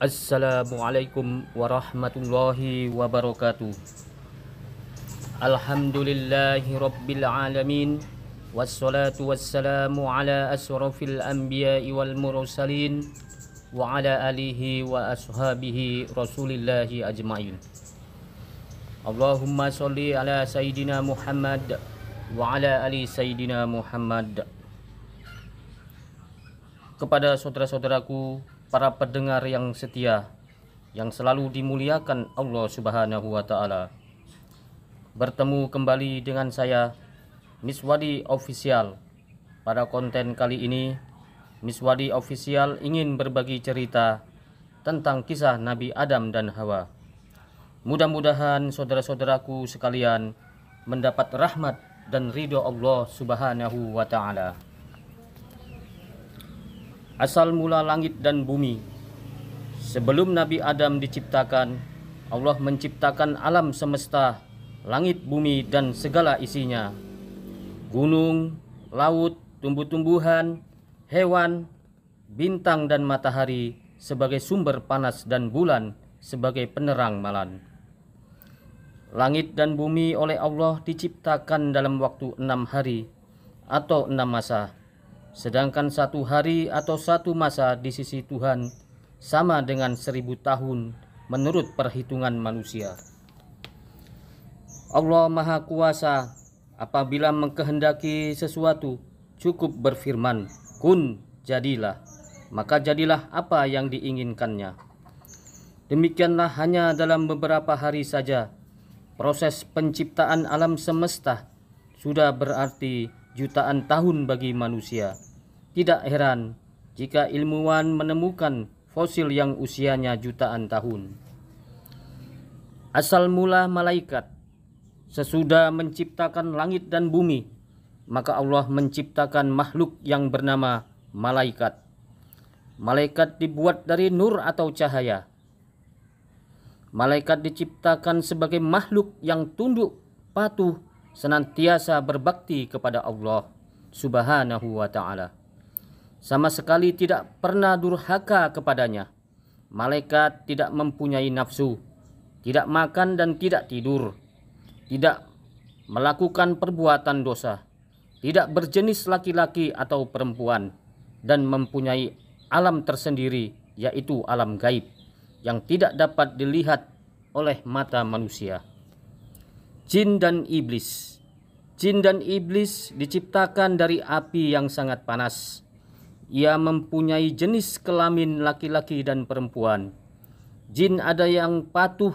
Assalamualaikum warahmatullahi wabarakatuh. Alhamdulillahi rabbil alamin. Wassalatu wassalamu ala asrafil anbiya'i wal mursalin wa ala alihi wa ashabihi rasulillahi ajma'in. Allahumma sholli ala sayyidina Muhammad wa ala ali sayyidina Muhammad. Kepada saudara-saudaraku, para pendengar yang setia, yang selalu dimuliakan Allah Subhanahu wa Ta'ala, bertemu kembali dengan saya, Miswadi Official. Pada konten kali ini, Miswadi Official ingin berbagi cerita tentang kisah Nabi Adam dan Hawa. Mudah-mudahan saudara-saudaraku sekalian mendapat rahmat dan ridho Allah Subhanahu wa Ta'ala. Asal mula langit dan bumi. Sebelum Nabi Adam diciptakan, Allah menciptakan alam semesta, langit, bumi, dan segala isinya. Gunung, laut, tumbuh-tumbuhan, hewan, bintang dan matahari sebagai sumber panas dan bulan sebagai penerang malam. Langit dan bumi oleh Allah diciptakan dalam waktu 6 hari atau 6 masa. Sedangkan 1 hari atau 1 masa di sisi Tuhan sama dengan 1000 tahun menurut perhitungan manusia. Allah Maha Kuasa apabila mengkehendaki sesuatu cukup berfirman, kun, jadilah, maka jadilah apa yang diinginkannya. Demikianlah hanya dalam beberapa hari saja proses penciptaan alam semesta sudah berarti jutaan tahun bagi manusia. Tidak heran jika ilmuwan menemukan fosil yang usianya jutaan tahun. Asal mula malaikat. Sesudah menciptakan langit dan bumi, maka Allah menciptakan makhluk yang bernama malaikat. Malaikat dibuat dari nur atau cahaya. Malaikat diciptakan sebagai makhluk yang tunduk, patuh, senantiasa berbakti kepada Allah Subhanahu wa Ta'ala. Sama sekali tidak pernah durhaka kepadanya. Malaikat tidak mempunyai nafsu, tidak makan dan tidak tidur, tidak melakukan perbuatan dosa, tidak berjenis laki-laki atau perempuan, dan mempunyai alam tersendiri, yaitu alam gaib yang tidak dapat dilihat oleh mata manusia. Jin dan iblis. Jin dan iblis diciptakan dari api yang sangat panas. Ia mempunyai jenis kelamin laki-laki dan perempuan. Jin ada yang patuh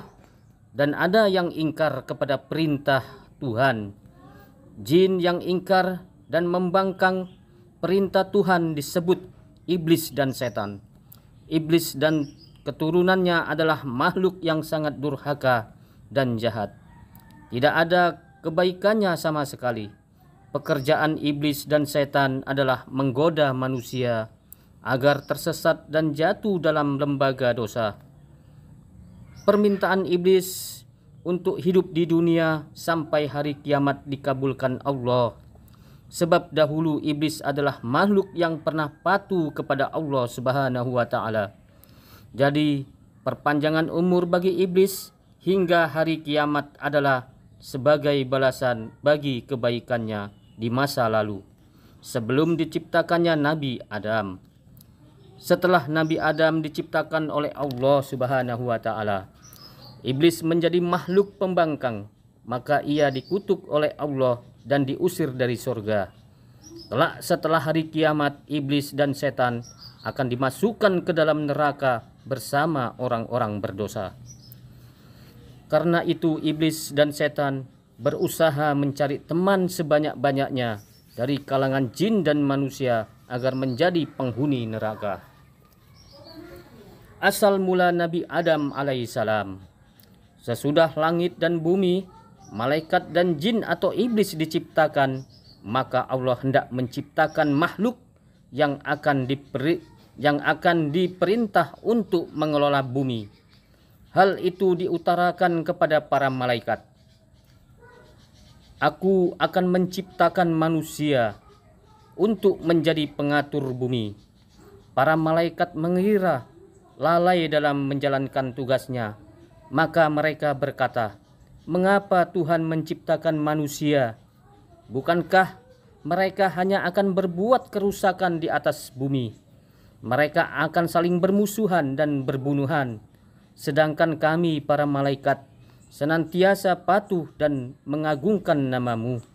dan ada yang ingkar kepada perintah Tuhan. Jin yang ingkar dan membangkang perintah Tuhan disebut iblis dan setan. Iblis dan keturunannya adalah makhluk yang sangat durhaka dan jahat. Tidak ada kebaikannya sama sekali. Pekerjaan iblis dan setan adalah menggoda manusia agar tersesat dan jatuh dalam lembaga dosa. Permintaan iblis untuk hidup di dunia sampai hari kiamat dikabulkan Allah. Sebab dahulu iblis adalah makhluk yang pernah patuh kepada Allah Subhanahu wa Ta'ala. Jadi perpanjangan umur bagi iblis hingga hari kiamat adalah sebagai balasan bagi kebaikannya di masa lalu sebelum diciptakannya Nabi Adam. Setelah Nabi Adam diciptakan oleh Allah Subhanahu wa Ta'ala, iblis menjadi makhluk pembangkang, maka ia dikutuk oleh Allah dan diusir dari surga. Kelak setelah hari kiamat, iblis dan setan akan dimasukkan ke dalam neraka bersama orang-orang berdosa. Karena itu iblis dan setan berusaha mencari teman sebanyak-banyaknya dari kalangan jin dan manusia agar menjadi penghuni neraka. Asal mula Nabi Adam alaihissalam. Sesudah langit dan bumi, malaikat dan jin atau iblis diciptakan, maka Allah hendak menciptakan makhluk yang akan diperintah untuk mengelola bumi. Hal itu diutarakan kepada para malaikat. Aku akan menciptakan manusia untuk menjadi pengatur bumi. Para malaikat mengira lalai dalam menjalankan tugasnya. Maka mereka berkata, "Mengapa Tuhan menciptakan manusia? Bukankah mereka hanya akan berbuat kerusakan di atas bumi? Mereka akan saling bermusuhan dan berbunuhan. Sedangkan kami para malaikat senantiasa patuh dan mengagungkan nama-Mu."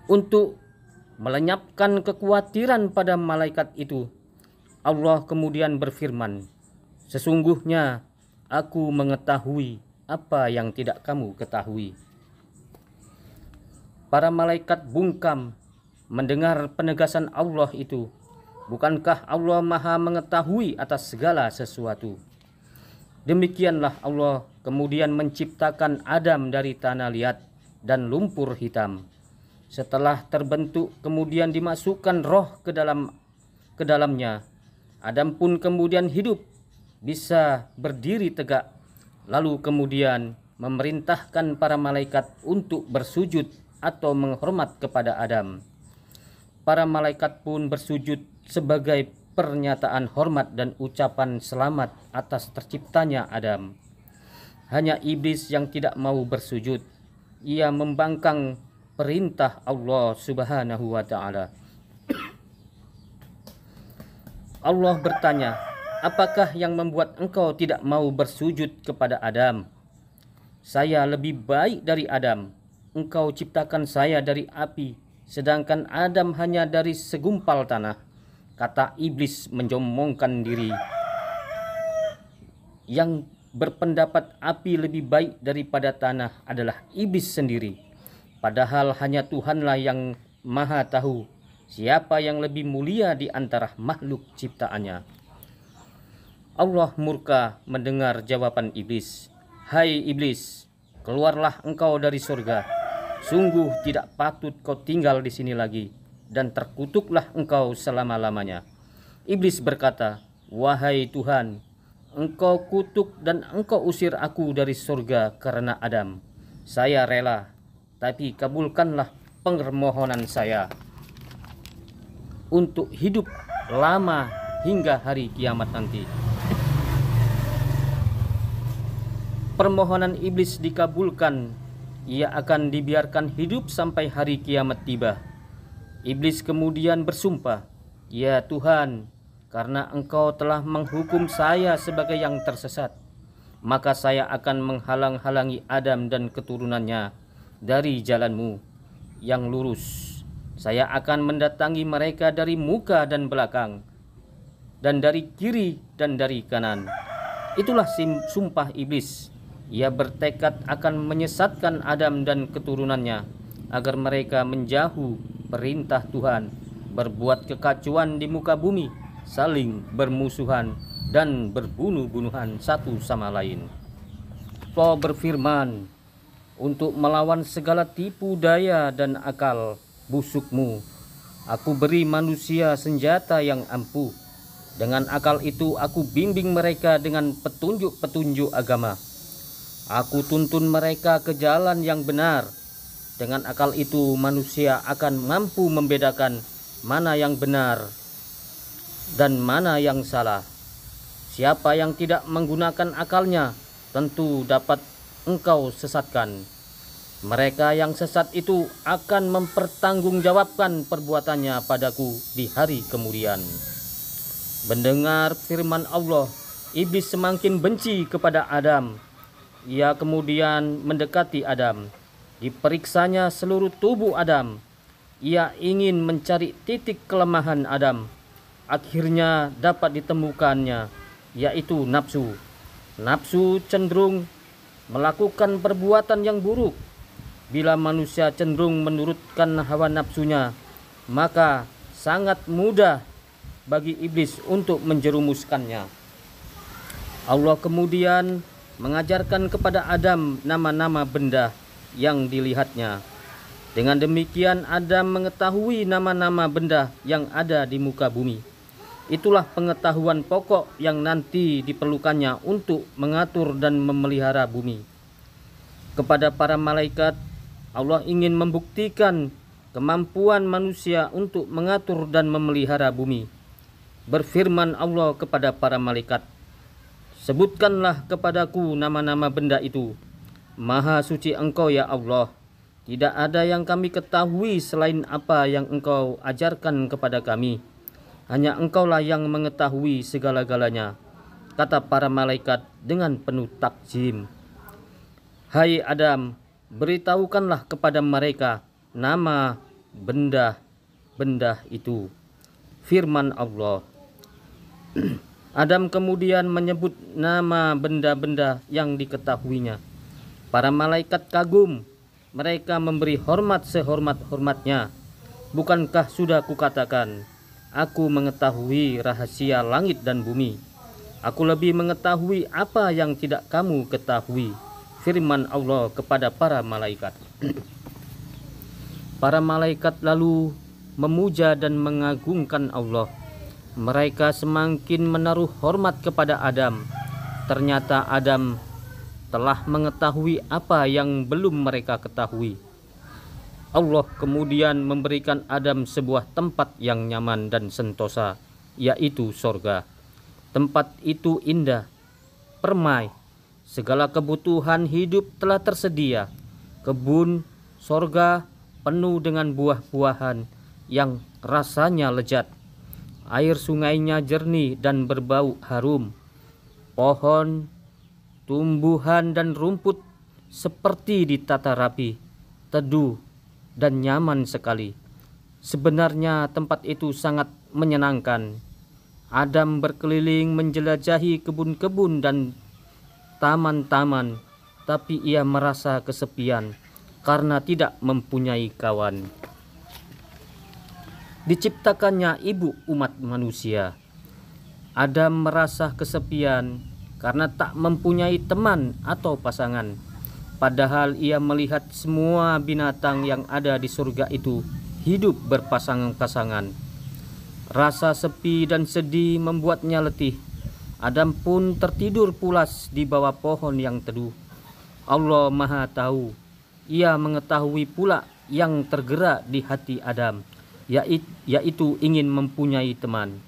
Untuk melenyapkan kekhawatiran pada malaikat itu, Allah kemudian berfirman, "Sesungguhnya Aku mengetahui apa yang tidak kamu ketahui." Para malaikat bungkam mendengar penegasan Allah itu. Bukankah Allah Maha mengetahui atas segala sesuatu? Demikianlah Allah kemudian menciptakan Adam dari tanah liat dan lumpur hitam. Setelah terbentuk kemudian dimasukkan roh ke dalamnya. Adam pun kemudian hidup, bisa berdiri tegak, lalu kemudian memerintahkan para malaikat untuk bersujud atau menghormat kepada Adam. Para malaikat pun bersujud sebagai pernyataan hormat dan ucapan selamat atas terciptanya Adam. Hanya iblis yang tidak mau bersujud. Ia membangkang perintah Allah Subhanahu wa Ta'ala. Allah bertanya, "Apakah yang membuat engkau tidak mau bersujud kepada Adam? Saya lebih baik dari Adam. Engkau ciptakan saya dari api, sedangkan Adam hanya dari segumpal tanah," kata iblis menyombongkan diri. Yang berpendapat api lebih baik daripada tanah adalah iblis sendiri. Padahal hanya Tuhanlah yang Maha tahu siapa yang lebih mulia di antara makhluk ciptaannya. Allah murka mendengar jawaban iblis. "Hai iblis, keluarlah engkau dari surga. Sungguh tidak patut kau tinggal di sini lagi, dan terkutuklah engkau selama-lamanya." Iblis berkata, "Wahai Tuhan, engkau kutuk dan engkau usir aku dari surga karena Adam. Saya rela, tapi kabulkanlah permohonan saya untuk hidup lama hingga hari kiamat nanti." Permohonan iblis dikabulkan. Ia akan dibiarkan hidup sampai hari kiamat tiba. Iblis kemudian bersumpah, "Ya Tuhan, karena engkau telah menghukum saya sebagai yang tersesat, maka saya akan menghalang-halangi Adam dan keturunannya dari jalan-Mu yang lurus. Saya akan mendatangi mereka dari muka dan belakang, dan dari kiri dan dari kanan." Itulah sumpah iblis. Ia bertekad akan menyesatkan Adam dan keturunannya agar mereka menjauhi perintah Tuhan, berbuat kekacauan di muka bumi, saling bermusuhan dan berbunuh-bunuhan satu sama lain. Allah berfirman, "Untuk melawan segala tipu daya dan akal busukmu, Aku beri manusia senjata yang ampuh. Dengan akal itu Aku bimbing mereka dengan petunjuk-petunjuk agama. Aku tuntun mereka ke jalan yang benar. Dengan akal itu manusia akan mampu membedakan mana yang benar dan mana yang salah. Siapa yang tidak menggunakan akalnya tentu dapat engkau sesatkan. Mereka yang sesat itu akan mempertanggungjawabkan perbuatannya padaku di hari kemudian." Mendengar firman Allah, iblis semakin benci kepada Adam. Ia kemudian mendekati Adam. Diperiksanya seluruh tubuh Adam. Ia ingin mencari titik kelemahan Adam. Akhirnya dapat ditemukannya, yaitu nafsu. Nafsu cenderung melakukan perbuatan yang buruk. Bila manusia cenderung menurutkan hawa nafsunya, maka sangat mudah bagi iblis untuk menjerumuskannya. Allah kemudian mengajarkan kepada Adam nama-nama benda yang dilihatnya. Dengan demikian Adam mengetahui nama-nama benda yang ada di muka bumi. Itulah pengetahuan pokok yang nanti diperlukannya untuk mengatur dan memelihara bumi. Kepada para malaikat, Allah ingin membuktikan kemampuan manusia untuk mengatur dan memelihara bumi. Berfirman Allah kepada para malaikat, "Sebutkanlah kepadaku nama-nama benda itu. Maha suci Engkau ya Allah. Tidak ada yang kami ketahui selain apa yang Engkau ajarkan kepada kami. Hanya Engkaulah yang mengetahui segala-galanya," kata para malaikat dengan penuh takjim. "Hai Adam, beritahukanlah kepada mereka nama benda-benda itu," firman Allah. Adam kemudian menyebut nama benda-benda yang diketahuinya. Para malaikat kagum, mereka memberi hormat sehormat-hormatnya. "Bukankah sudah kukatakan, aku mengetahui rahasia langit dan bumi. Aku lebih mengetahui apa yang tidak kamu ketahui," firman Allah kepada para malaikat. Para malaikat lalu memuja dan mengagungkan Allah. Mereka semakin menaruh hormat kepada Adam. Ternyata Adam telah mengetahui apa yang belum mereka ketahui. Allah kemudian memberikan Adam sebuah tempat yang nyaman dan sentosa, yaitu sorga. Tempat itu indah, permai, segala kebutuhan hidup telah tersedia. Kebun sorga penuh dengan buah-buahan yang rasanya lezat. Air sungainya jernih dan berbau harum. Pohon, tumbuhan dan rumput seperti ditata rapi, teduh dan nyaman sekali. Sebenarnya tempat itu sangat menyenangkan. Adam berkeliling menjelajahi kebun-kebun dan taman-taman, tapi ia merasa kesepian karena tidak mempunyai kawan. Diciptakannya ibu umat manusia. Adam merasa kesepian karena tak mempunyai teman atau pasangan. Padahal ia melihat semua binatang yang ada di surga itu hidup berpasangan-pasangan. Rasa sepi dan sedih membuatnya letih. Adam pun tertidur pulas di bawah pohon yang teduh. Allah Maha Tahu. Ia mengetahui pula yang tergerak di hati Adam, yaitu ingin mempunyai teman.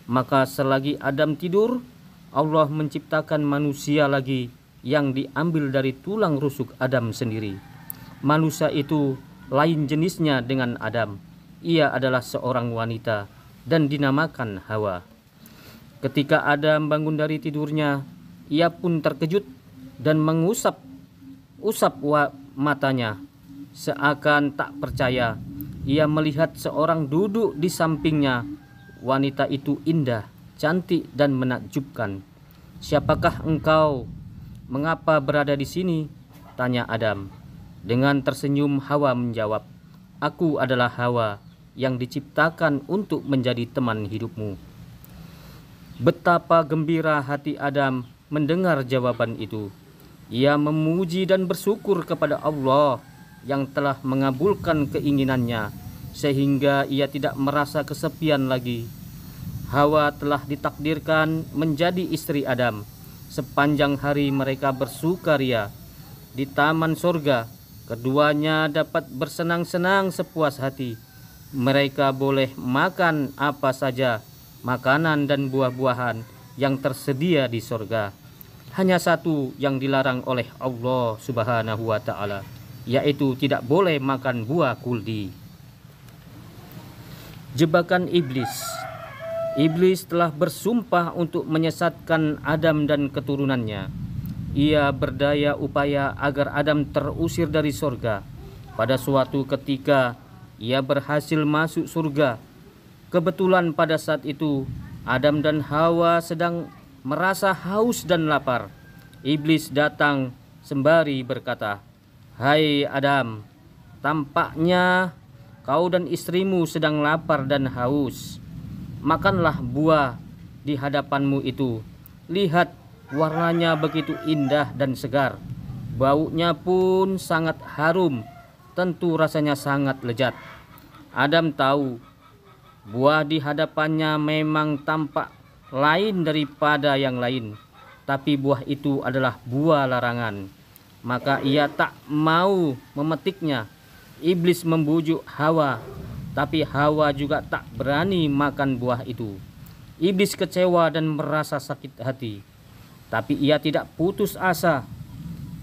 Maka selagi Adam tidur, Allah menciptakan manusia lagi yang diambil dari tulang rusuk Adam sendiri. Manusia itu lain jenisnya dengan Adam. Ia adalah seorang wanita dan dinamakan Hawa. Ketika Adam bangun dari tidurnya, ia pun terkejut dan mengusap matanya. Seakan tak percaya, ia melihat seorang duduk di sampingnya. Wanita itu indah, cantik dan menakjubkan. "Siapakah engkau? Mengapa berada di sini?" tanya Adam. Dengan tersenyum Hawa menjawab, "Aku adalah Hawa yang diciptakan untuk menjadi teman hidupmu." Betapa gembira hati Adam mendengar jawaban itu. Ia memuji dan bersyukur kepada Allah yang telah mengabulkan keinginannya, sehingga ia tidak merasa kesepian lagi. Hawa telah ditakdirkan menjadi istri Adam. Sepanjang hari mereka bersukaria di taman surga. Keduanya dapat bersenang-senang sepuas hati. Mereka boleh makan apa saja, makanan dan buah-buahan yang tersedia di surga. Hanya satu yang dilarang oleh Allah Subhanahu wa Ta'ala, yaitu tidak boleh makan buah kuldi. Jebakan iblis. Iblis telah bersumpah untuk menyesatkan Adam dan keturunannya. Ia berdaya upaya agar Adam terusir dari surga. Pada suatu ketika ia berhasil masuk surga. Kebetulan pada saat itu Adam dan Hawa sedang merasa haus dan lapar. Iblis datang sembari berkata, "Hai Adam, tampaknya kau dan istrimu sedang lapar dan haus. Makanlah buah di hadapanmu itu. Lihat, warnanya begitu indah dan segar. Baunya pun sangat harum. Tentu rasanya sangat lezat." Adam tahu buah di hadapannya memang tampak lain daripada yang lain, tapi buah itu adalah buah larangan. Maka ia tak mau memetiknya. Iblis membujuk Hawa, tapi Hawa juga tak berani makan buah itu. Iblis kecewa dan merasa sakit hati, tapi ia tidak putus asa.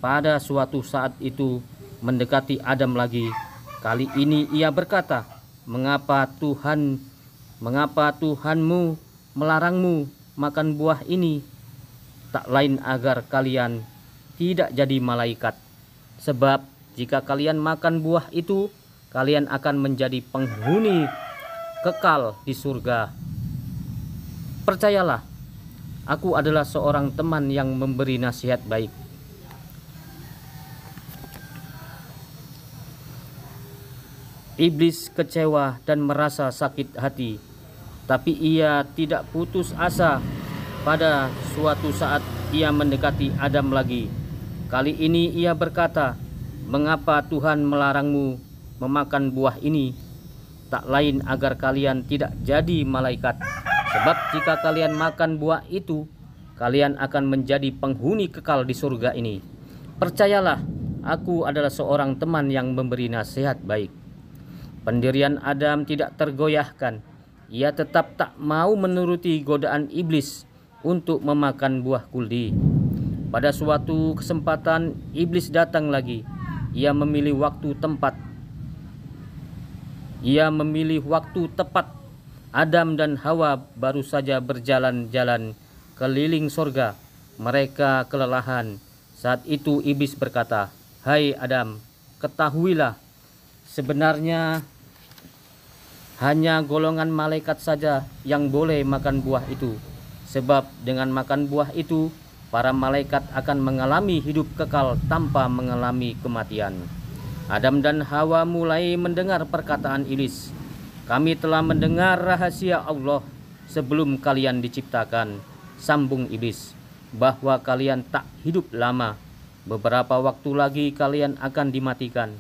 Pada suatu saat itu mendekati Adam lagi. Kali ini ia berkata, mengapa Tuhanmu melarangmu makan buah ini? Tak lain agar kalian tidak jadi malaikat. Sebab jika kalian makan buah itu, kalian akan menjadi penghuni kekal di surga. Percayalah, aku adalah seorang teman yang memberi nasihat baik. Iblis kecewa dan merasa sakit hati, tapi ia tidak putus asa. Pada suatu saat ia mendekati Adam lagi. Kali ini ia berkata, mengapa Tuhan melarangmu memakan buah ini? Tak lain agar kalian tidak jadi malaikat. Sebab jika kalian makan buah itu, kalian akan menjadi penghuni kekal di surga ini. Percayalah, aku adalah seorang teman yang memberi nasihat baik. Pendirian Adam tidak tergoyahkan. Ia tetap tak mau menuruti godaan iblis untuk memakan buah kuldi. Pada suatu kesempatan iblis datang lagi. Ia memilih waktu tepat. Adam dan Hawa baru saja berjalan-jalan keliling surga. Mereka kelelahan. Saat itu iblis berkata, "Hai Adam, ketahuilah, sebenarnya hanya golongan malaikat saja yang boleh makan buah itu. Sebab dengan makan buah itu, para malaikat akan mengalami hidup kekal tanpa mengalami kematian." Adam dan Hawa mulai mendengar perkataan iblis. Kami telah mendengar rahasia Allah sebelum kalian diciptakan, sambung iblis, bahwa kalian tak hidup lama. Beberapa waktu lagi kalian akan dimatikan.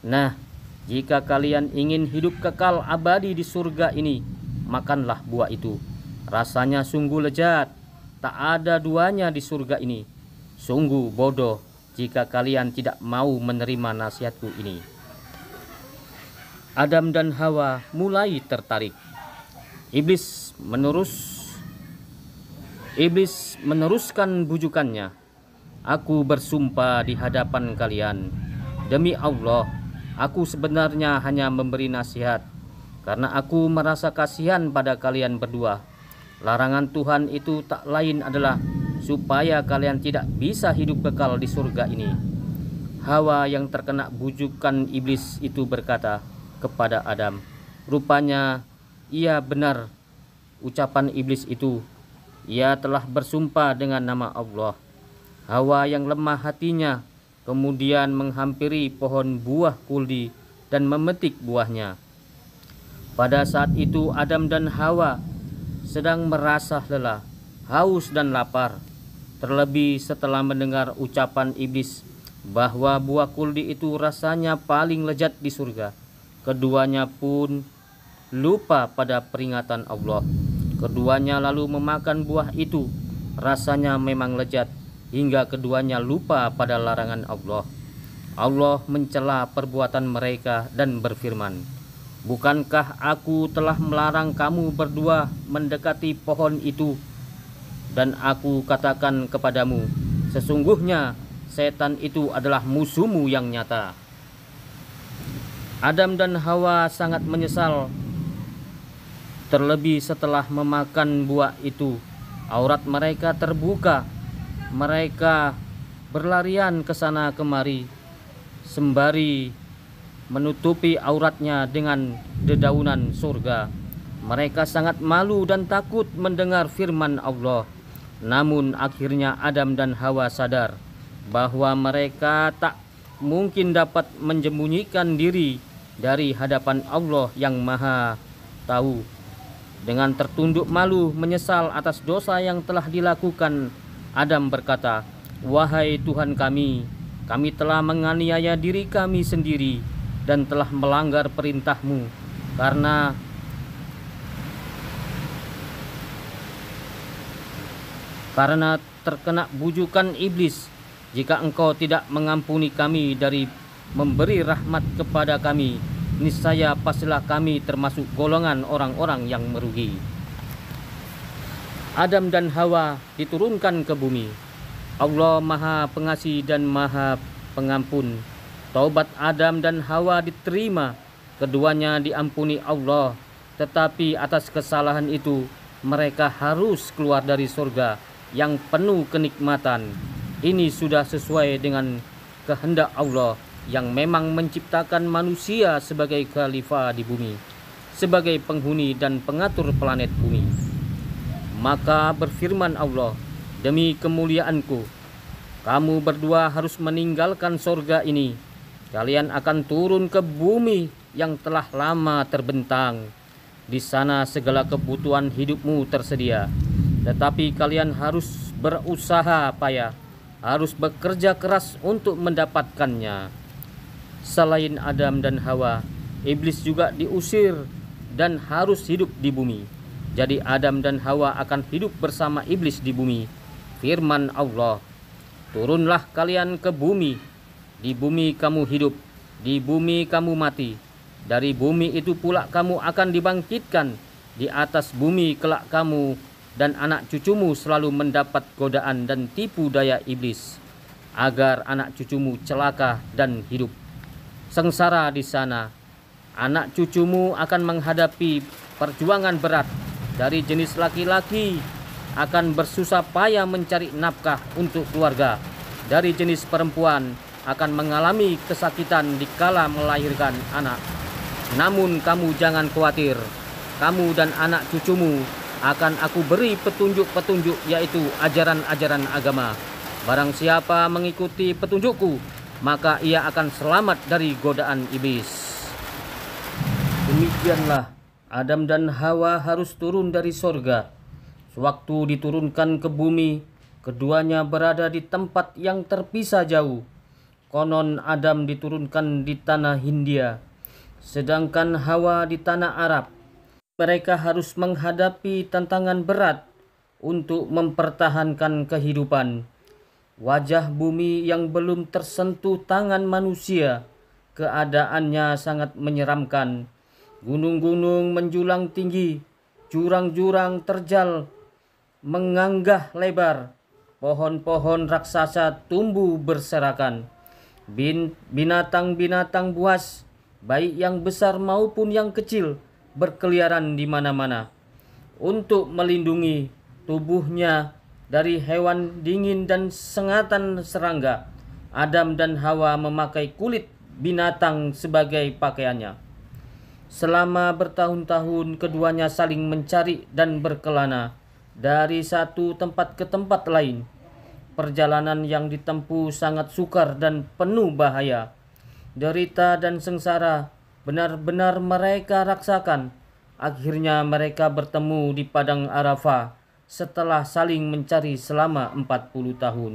Nah, jika kalian ingin hidup kekal abadi di surga ini, makanlah buah itu. Rasanya sungguh lezat, tak ada duanya di surga ini. Sungguh bodoh jika kalian tidak mau menerima nasihatku ini. Adam dan Hawa mulai tertarik. Iblis meneruskan bujukannya. Aku bersumpah di hadapan kalian, demi Allah, aku sebenarnya hanya memberi nasihat karena aku merasa kasihan pada kalian berdua. Larangan Tuhan itu tak lain adalah supaya kalian tidak bisa hidup kekal di surga ini. Hawa yang terkena bujukan iblis itu berkata kepada Adam, rupanya ia benar ucapan iblis itu. Ia telah bersumpah dengan nama Allah. Hawa yang lemah hatinya kemudian menghampiri pohon buah kuldi dan memetik buahnya. Pada saat itu Adam dan Hawa sedang merasa lelah, haus dan lapar. Terlebih setelah mendengar ucapan iblis bahwa buah kuldi itu rasanya paling lezat di surga. Keduanya pun lupa pada peringatan Allah. Keduanya lalu memakan buah itu. Rasanya memang lezat hingga keduanya lupa pada larangan Allah. Allah mencela perbuatan mereka dan berfirman, bukankah aku telah melarang kamu berdua mendekati pohon itu? Dan aku katakan kepadamu, sesungguhnya setan itu adalah musuhmu yang nyata. Adam dan Hawa sangat menyesal. Terlebih setelah memakan buah itu, aurat mereka terbuka. Mereka berlarian ke sana kemari sembari menutupi auratnya dengan dedaunan surga. Mereka sangat malu dan takut mendengar firman Allah. Namun akhirnya Adam dan Hawa sadar bahwa mereka tak mungkin dapat menyembunyikan diri dari hadapan Allah yang Maha Tahu. Dengan tertunduk malu menyesal atas dosa yang telah dilakukan, Adam berkata, wahai Tuhan kami telah menganiaya diri kami sendiri dan telah melanggar perintah-Mu karena terkena bujukan iblis. Jika Engkau tidak mengampuni kami dari memberi rahmat kepada kami, niscaya pastilah kami termasuk golongan orang-orang yang merugi. Adam dan Hawa diturunkan ke bumi. Allah Maha Pengasih dan Maha Pengampun. Taubat Adam dan Hawa diterima, keduanya diampuni Allah, tetapi atas kesalahan itu mereka harus keluar dari surga yang penuh kenikmatan. Ini sudah sesuai dengan kehendak Allah yang memang menciptakan manusia sebagai khalifah di bumi, sebagai penghuni dan pengatur planet bumi. Maka berfirman Allah, demi kemuliaanku, kamu berdua harus meninggalkan surga ini. Kalian akan turun ke bumi yang telah lama terbentang. Di sana segala kebutuhan hidupmu tersedia. Tetapi kalian harus berusaha payah, harus bekerja keras untuk mendapatkannya. Selain Adam dan Hawa, iblis juga diusir dan harus hidup di bumi. Jadi Adam dan Hawa akan hidup bersama iblis di bumi. Firman Allah, turunlah kalian ke bumi. Di bumi kamu hidup, di bumi kamu mati. Dari bumi itu pula kamu akan dibangkitkan. Di atas bumi kelak kamu dan anak cucumu selalu mendapat godaan dan tipu daya iblis, agar anak cucumu celaka dan hidup sengsara di sana. Anak cucumu akan menghadapi perjuangan berat. Dari jenis laki-laki akan bersusah payah mencari nafkah untuk keluarga. Dari jenis perempuan akan mengalami kesakitan dikala melahirkan anak. Namun kamu jangan khawatir, kamu dan anak cucumu akan aku beri petunjuk-petunjuk, yaitu ajaran-ajaran agama. Barang siapa mengikuti petunjukku, maka ia akan selamat dari godaan iblis. Demikianlah Adam dan Hawa harus turun dari sorga. Sewaktu diturunkan ke bumi, keduanya berada di tempat yang terpisah jauh. Konon Adam diturunkan di tanah Hindia, sedangkan Hawa di tanah Arab. Mereka harus menghadapi tantangan berat untuk mempertahankan kehidupan. Wajah bumi yang belum tersentuh tangan manusia, keadaannya sangat menyeramkan. Gunung-gunung menjulang tinggi, jurang-jurang terjal menganggah lebar, pohon-pohon raksasa tumbuh berserakan. Binatang-binatang buas, baik yang besar maupun yang kecil, berkeliaran di mana-mana. Untuk melindungi tubuhnya dari hewan dingin dan sengatan serangga, Adam dan Hawa memakai kulit binatang sebagai pakaiannya. Selama bertahun-tahun keduanya saling mencari dan berkelana dari satu tempat ke tempat lain. Perjalanan yang ditempuh sangat sukar dan penuh bahaya. Derita dan sengsara benar-benar mereka rasakan. Akhirnya mereka bertemu di padang Arafah setelah saling mencari selama 40 tahun.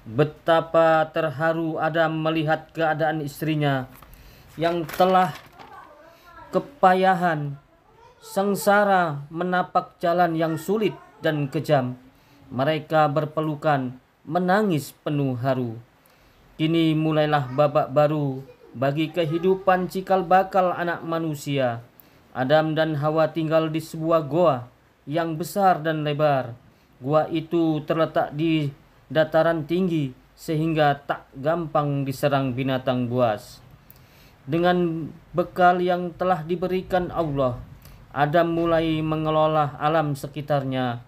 Betapa terharu Adam melihat keadaan istrinya yang telah kepayahan, sengsara menapak jalan yang sulit dan kejam. Mereka berpelukan, menangis penuh haru. Kini mulailah babak baru bagi kehidupan cikal bakal anak manusia. Adam dan Hawa tinggal di sebuah goa yang besar dan lebar. Gua itu terletak di dataran tinggi sehingga tak gampang diserang binatang buas. Dengan bekal yang telah diberikan Allah, Adam mulai mengelola alam sekitarnya.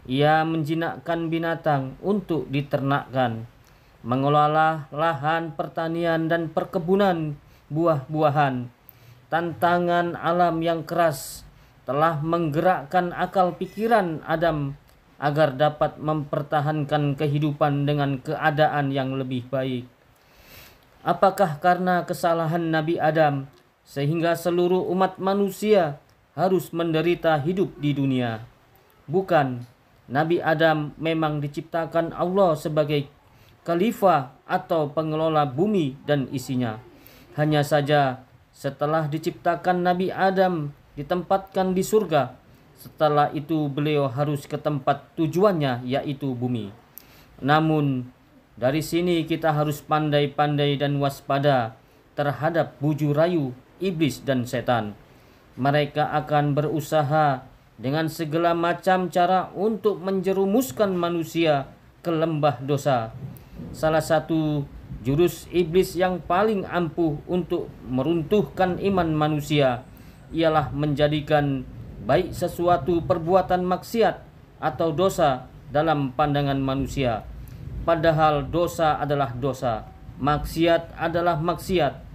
Ia menjinakkan binatang untuk diternakkan, mengelola lahan pertanian dan perkebunan buah-buahan. Tantangan alam yang keras telah menggerakkan akal pikiran Adam agar dapat mempertahankan kehidupan dengan keadaan yang lebih baik. Apakah karena kesalahan Nabi Adam sehingga seluruh umat manusia harus menderita hidup di dunia? Bukan. Nabi Adam memang diciptakan Allah sebagai khalifah atau pengelola bumi dan isinya. Hanya saja setelah diciptakan Nabi Adam ditempatkan di surga. Setelah itu beliau harus ke tempat tujuannya, yaitu bumi. Namun dari sini kita harus pandai-pandai dan waspada terhadap buju rayu iblis dan setan. Mereka akan berusaha dengan segala macam cara untuk menjerumuskan manusia ke lembah dosa. Salah satu jurus iblis yang paling ampuh untuk meruntuhkan iman manusia ialah menjadikan baik sesuatu perbuatan maksiat atau dosa dalam pandangan manusia. Padahal dosa adalah dosa, maksiat adalah maksiat.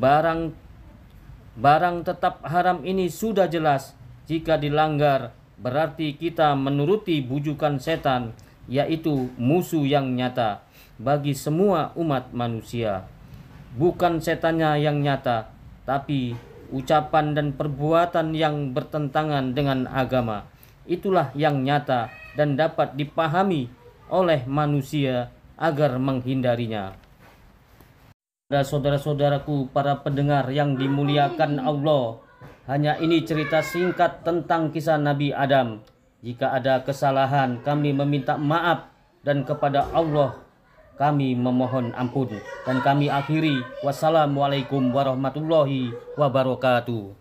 Barang tetap haram ini sudah jelas. Jika dilanggar, berarti kita menuruti bujukan setan, yaitu musuh yang nyata bagi semua umat manusia. Bukan setannya yang nyata, tapi ucapan dan perbuatan yang bertentangan dengan agama. Itulah yang nyata dan dapat dipahami oleh manusia agar menghindarinya. Saudara-saudaraku, para pendengar yang dimuliakan Allah, hanya ini cerita singkat tentang kisah Nabi Adam. Jika ada kesalahan, kami meminta maaf, dan kepada Allah kami memohon ampun. Dan kami akhiri, wassalamualaikum warahmatullahi wabarakatuh.